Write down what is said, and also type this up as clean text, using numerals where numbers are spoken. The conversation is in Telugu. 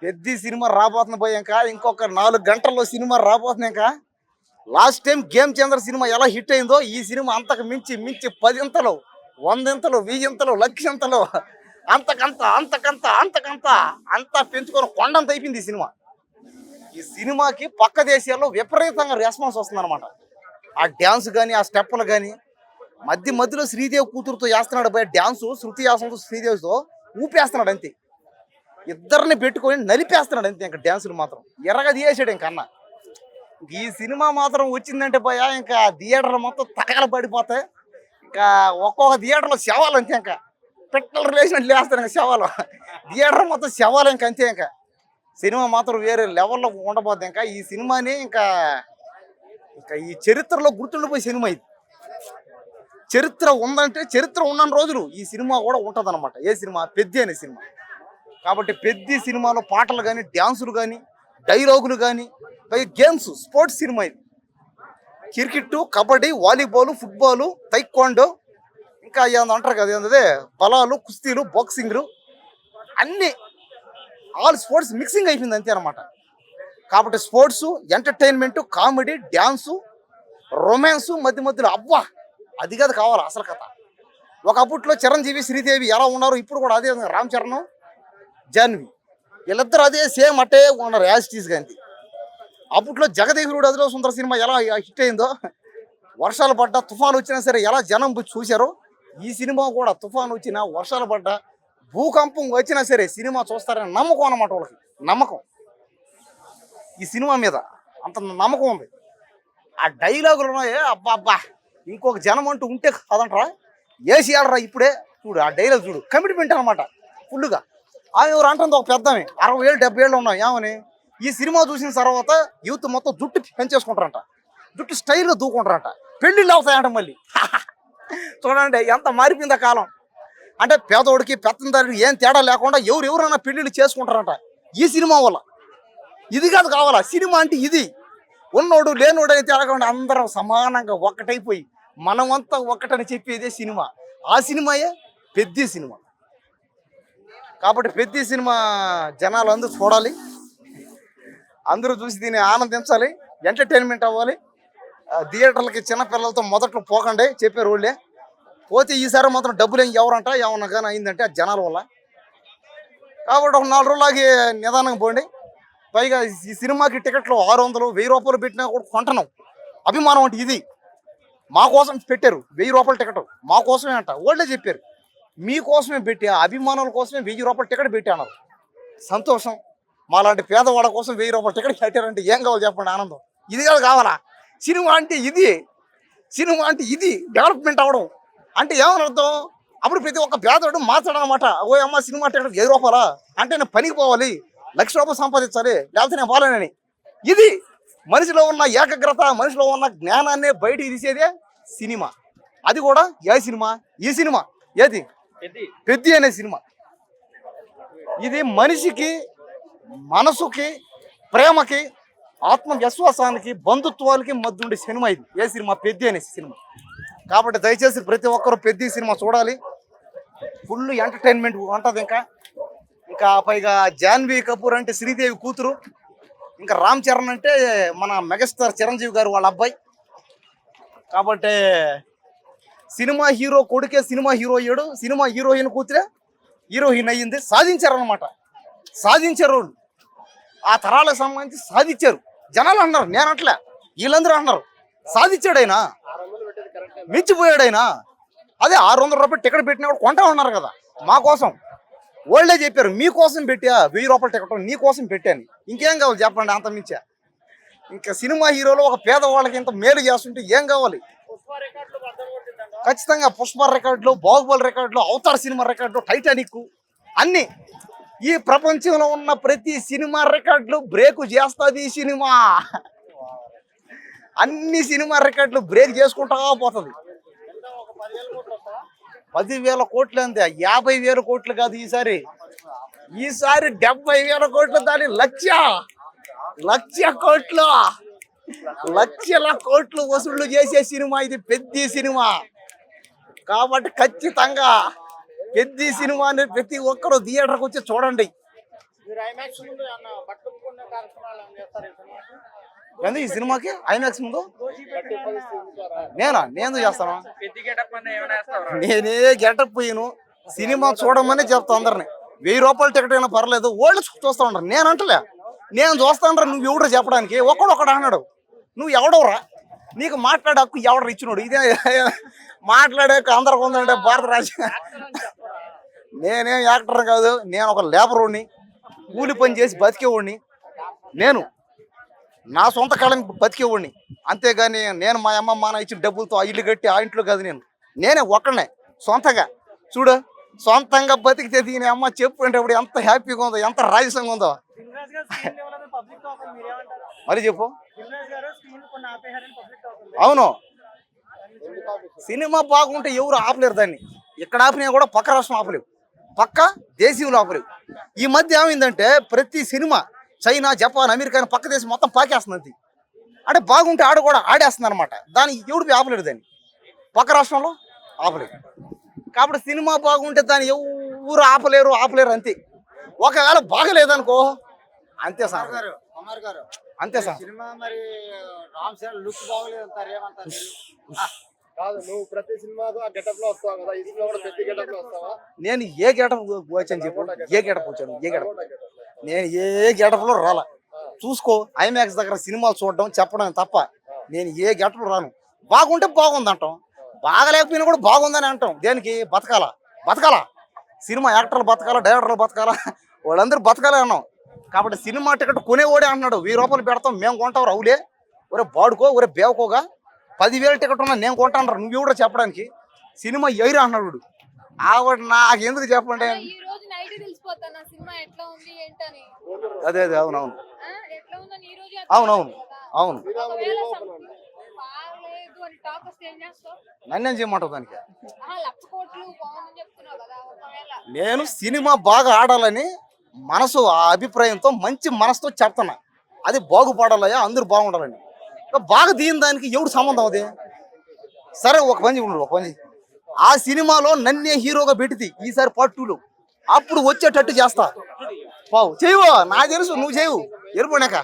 పెద్ద సినిమా రాబోతుంది పోయాక ఇంకొక 4 గంటల్లో సినిమా రాబోతున్నాక last time game changer cinema ఎలా హిట్ అయిందో ఈ సినిమా అంతకు మించి మించి 10 ఇంతలు 100 ఇంతలు 1000 ఇంతలు 1,00,000 ఇంతలు అంతకంత అంతా పెంచుకొని కొండంత అయిపోయింది ఈ సినిమా. ఈ సినిమాకి పక్క దేశాల్లో విపరీతంగా రెస్పాన్స్ వస్తుందన్నమాట. ఆ డ్యాన్స్ కానీ ఆ స్టెప్పులు కానీ మధ్యలో శ్రీదేవి కూతురుతో వేస్తున్నాడు పోయి డ్యాన్సు, శృతి హాసన్తో శ్రీదేవితో ఊపేస్తున్నాడు అంతే. ఇద్దరిని పెట్టుకొని నలిపేస్తున్నాడు అంతే. ఇంకా డ్యాన్సులు మాత్రం ఎర్రగా తీసేసాడు ఇంక అన్న. ఈ సినిమా మాత్రం వచ్చిందంటే పోయా ఇంకా థియేటర్లు మొత్తం తగల పడిపోతాయి. ఇంకా ఒక్కొక్క థియేటర్లో శవాలు అంతే. ఇంకా పెట్టల రిలేషన్ లేస్తాను ఇంకా శవాలు. థియేటర్ మొత్తం శవాలు ఇంక అంతే. ఇంకా సినిమా మాత్రం వేరే లెవెల్లో ఉండబోద్ది. ఇంకా ఈ సినిమాని ఇంకా ఈ చరిత్రలో గుర్తుండిపోయే సినిమా ఇది. చరిత్ర ఉందంటే చరిత్ర ఉన్న రోజులు ఈ సినిమా కూడా ఉంటుంది అనమాట. ఏ సినిమా? పెద్ది అనే సినిమా. కాబట్టి పెద్ద సినిమాలో పాటలు కానీ డ్యాన్సులు కానీ డైలాగులు కానీ గేమ్స్ స్పోర్ట్స్ సినిమా ఇది. Cricket, kabaddi, volleyball, football, taekwondo, ఇంకా అంటారు కదా ఏంటంటే బలాలు, కుస్తీలు, బాక్సింగ్లు అన్నీ ఆల్ స్పోర్ట్స్ మిక్సింగ్ అయిపోయింది అంతే అనమాట. కాబట్టి sports, entertainment, comedy, dance, romance మధ్యలో అబ్బా అది కాదు కావాలి అసలు కథ. ఒకప్పట్లో చిరంజీవి శ్రీదేవి ఎలా ఉన్నారు ఇప్పుడు కూడా అదే. రామ్ చరణ్, జాన్వి వీళ్ళిద్దరు అదే సేమ్ అట్టే ఉన్నారు యాజిటీస్గా అంతే. అప్పట్లో జగదేవుడు అదిలో సుందర సినిమా ఎలా హిట్ అయిందో, వర్షాలు పడ్డా తుఫాను వచ్చినా సరే ఎలా జనం చూశారో ఈ సినిమా కూడా తుఫాను వచ్చినా వర్షాలు పడ్డా భూకంపం వచ్చినా సరే సినిమా చూస్తారని నమ్మకం అన్నమాట. వాళ్ళకి నమ్మకం ఈ సినిమా మీద అంత నమ్మకం ఉంది. ఆ డైలాగులు ఉన్నాయే అబ్బా ఇంకొక జనం అంటూ ఉంటే కాదంటారా ఏసీ ఆడరా ఇప్పుడే చూడు. ఆ డైలాగ్ చూడు, కమిట్మెంట్ అనమాట ఫుల్గా. ఆమె ఎవరు అంటుంది ఒక పెద్దమే 60 ఏళ్ళు 70 ఏళ్ళు ఉన్నాం ఏమని ఈ సినిమా చూసిన తర్వాత యూత్ మొత్తం జుట్టు పెంచేసుకుంటారంట, జుట్టు స్టైల్లో దూకుంటారంట, పెళ్ళిళ్ళు అవుతాయంట మళ్ళీ. చూడండి ఎంత మారిపోయింది కాలం. అంటే పేదోడికి పెత్తందారికి ఏం తేడా లేకుండా ఎవరెవరైనా పెళ్ళిళ్ళు చేసుకుంటారంట ఈ సినిమా వల్ల. ఇది కాదు కావాలా సినిమా అంటే ఇది. ఉన్నోడు లేనోడు అయితే తేడా అందరం సమానంగా ఒక్కటైపోయి మనమంతా ఒక్కటని చెప్పేదే సినిమా. ఆ సినిమాయే పెద్ద సినిమా. కాబట్టి పెద్ద సినిమా జనాలు అందరూ చూడాలి, అందరూ చూసి దీన్ని ఆనందించాలి, ఎంటర్టైన్మెంట్ అవ్వాలి. థియేటర్లకి చిన్నపిల్లలతో మొదట్లో పోకండి చెప్పారు వాళ్ళే. పోతే ఈసారి మాత్రం డబ్బులు ఎవరంట ఏమన్నా కానీ అయిందంటే ఆ జనాల వల్ల. కాబట్టి ఒక 4 రోజులకి నిదానంగా పోండి. పైగా ఈ సినిమాకి టికెట్లు 600 1000 రూపాయలు పెట్టినా కూడా కొంటున్నాం. అభిమానం అంటే ఇది. మా కోసం పెట్టారు 1000 రూపాయల టికెట్ మా కోసమే అంట. వాళ్ళే చెప్పారు మీకోసమే పెట్టి అభిమానుల కోసమే 1000 రూపాయల టికెట్ పెట్టాను. సంతోషం. మాలాంటి పేదవాళ్ళ కోసం 1000 రూపాయల టికెట్ పెట్టారంటే ఏం కావాలి చెప్పండి ఆనందం. ఇది కావాలా సినిమా అంటే ఇది. సినిమా అంటే ఇది డెవలప్మెంట్ అవ్వడం అంటే ఏమని అర్థం? అప్పుడు ప్రతి ఒక్క పేదవాడు మాట్లాడనమాట. ఓ అమ్మ సినిమా టికెట్ 1000 రూపాయలా అంటే నేను పనికి పోవాలి, 1,00,000 రూపాయలు సంపాదించాలి, లేకపోతే నేను పోలేనని. ఇది మనిషిలో ఉన్న ఏకాగ్రత, మనిషిలో ఉన్న జ్ఞానాన్ని బయటికి తీసేదే సినిమా. అది కూడా ఏ సినిమా? ఈ సినిమా ఏది? పెద్ది అనే సినిమా. ఇది మనిషికి, మనసుకి, ప్రేమకి, ఆత్మ విశ్వాసానికి, బంధుత్వాలకి మధ్య ఉండే సినిమా ఇది. ఏ సినిమా? పెద్ది అనే సినిమా. కాబట్టి దయచేసి ప్రతి ఒక్కరూ పెద్ద సినిమా చూడాలి. ఫుల్ ఎంటర్టైన్మెంట్ ఉంటుంది. ఇంకా పైగా జాన్వీ కపూర్ అంటే శ్రీదేవి కూతురు, ఇంకా రామ్ చరణ్ అంటే మన మెగాస్టార్ చిరంజీవి గారు వాళ్ళ అబ్బాయి. కాబట్టి సినిమా హీరో కొడుకే సినిమా హీరో అయ్యాడు, సినిమా హీరోయిన్ కూతురే హీరోయిన్ అయ్యింది. సాధించారనమాట. సాధించారు వాళ్ళు. ఆ తరాలకు సంబంధించి సాధించారు. జనాలు అన్నారు, నేను అట్లా వీళ్ళందరూ అన్నారు సాధించాడైనా, మించిపోయాడైనా. అదే 600 రూపాయలు టికెట్ పెట్టినా కూడా కొంటా ఉన్నారు కదా మా కోసం. వాళ్ళే చెప్పారు మీకోసం పెట్టా 1000 రూపాయల టికెట్ నీ కోసం పెట్టాను. ఇంకేం కావాలి చెప్పండి అంత మించా. ఇంకా సినిమా హీరోలు ఒక పేదవాళ్ళకి ఇంత మేలు చేస్తుంటే ఏం కావాలి? ఖచ్చితంగా పుష్ప రికార్డులు, బాహుబలి రికార్డులు, అవతార్ సినిమా రికార్డులు, టైటానిక్ అన్నీ ఈ ప్రపంచంలో ఉన్న ప్రతి సినిమా రికార్డులు బ్రేక్ చేస్తుంది ఈ సినిమా. అన్ని సినిమా రికార్డులు బ్రేక్ చేసుకుంటా పోతుంది. 10,000 కోట్లు అంతే, 50,000 కోట్లు కాదు ఈసారి 70,000 కోట్లు. దాని 1,00,000 కోట్లు, లక్షల కోట్లు వసూళ్లు చేసే సినిమా ఇది. పెద్ద సినిమా. కాబట్టి ఖచ్చితంగా పెద్ద సినిమాని ప్రతి ఒక్కరూ థియేటర్కి వచ్చి చూడండి. ఏంది ఈ సినిమాకి ఐమాక్స్ ముందు నేను చేస్తాను. నేనే గెటప్ పోయిను సినిమా చూడమని చెప్తా అందరిని. 1000 రూపాయలు టికెట్ అయినా పర్లేదు, ఓల్డ్ చూస్తూ ఉంటారు. నేను అంటలే, నేను చూస్తాను. నువ్వు ఎవడో చెప్పడానికి ఒకడు అన్నాడు, నువ్వు ఎవడవరా, నీకు మాట్లాడే హక్కు ఎవరు ఇచ్చినోడు? ఇదే మాట్లాడే అందరికి ఉందంటే భారత రాజ్యం. నేనేం యాక్టర్ కాదు, నేను ఒక లేబరోడిని, కూలి పని చేసి బతికేవాడిని. నేను నా సొంత కాలం బతికేవాడిని. అంతేగాని నేను మా అమ్మ మా నాన్న ఇచ్చిన డబ్బులతో ఆ ఇల్లు కట్టి ఆ ఇంట్లో కాదు. నేనే ఒక్కడనే సొంతంగా. చూడు, సొంతంగా బతికితే దీని అమ్మ చెప్పుకునేటప్పుడు ఎంత హ్యాపీగా ఉందో, ఎంత రాజసంగా ఉందో. మరి చెప్పు. అవును, సినిమా బాగుంటే ఎవరు ఆపలేరు దాన్ని. ఇక్కడ ఆపినా కూడా పక్క రాష్ట్రం ఆపలేవు, పక్క దేశీయులు ఆపలేవు. ఈ మధ్య ఏమైందంటే ప్రతి సినిమా చైనా, జపాన్, అమెరికా పక్క దేశం మొత్తం పాకేస్తుంది. అంటే బాగుంటే ఆడ కూడా ఆడేస్తుంది అనమాట. దాన్ని ఎవడు ఆపలేడు, దాన్ని పక్క రాష్ట్రంలో ఆపలేరు. కాబట్టి సినిమా బాగుంటే దాన్ని ఎవరు ఆపలేరు అంతే. ఒకవేళ బాగలేదనుకో అంతే సార్, అంతే సార్. సినిమా మరి రామ్ చరణ్ లుక్ బాగలేదు అంటారు, ఏమంటారు? కాదు, నువ్వు ప్రతి సినిమాకు ఆ గెటప్ లో వస్తావు కదా, ఈ సినిమా కూడా ప్రతి గెటప్ లో వస్తావా? నేను ఏ గెటప్ వచ్చాను చెప్పు, ఏ గెటప్ వచ్చాను, ఏ గెటప్? నేను ఏ గెటప్ లో రాలా. చూసుకో, ఐమాక్స్ దగ్గర సినిమాలు చూడడం చెప్పడం తప్ప నేను ఏ గెటప్ రాను. బాగుంటే బాగుంది అంటాం, బాగలేకపోయినా కూడా బాగుందని అంటాం. దేనికి? బతకాలా. సినిమా యాక్టర్లు బతకాలా, డైరెక్టర్లు బతకాలా, వాళ్ళందరూ బతకాలి అన్నాం. కాబట్టి సినిమా టికెట్ కొనేవాడే అంటున్నాడు 1000 రూపాయలు పెడతాం మేము కొంటాం. అవులే ఒరే బాడుకో, ఒరే బేవకోగా, 10,000 టికెట్ ఉన్నా నేను కొంటాను. నువ్వు కూడా చెప్పడానికి సినిమా ఎయిరా అన్నాడు. ఆవిడ నాకు ఎందుకు చెప్పండి. అదే అవునవును. నన్నేం చేయమంటావు దానికి? నేను సినిమా బాగా ఆడాలని మనసు ఆ అభిప్రాయంతో మంచి మనసుతో చెప్తున్నా. అది బాగుపడాలయ్యా, అందరూ బాగుండాలని. బాగా దీని దానికి ఎవడు సంబంధం అది? సరే ఒక పని ఆ సినిమాలో నన్నే హీరోగా పెడితే ఈసారి పార్ట్ 2లో అప్పుడు వచ్చేటట్టు చేస్తా. చేయవు, నాకు తెలుసు నువ్వు చేయవు. ఎరుపునాక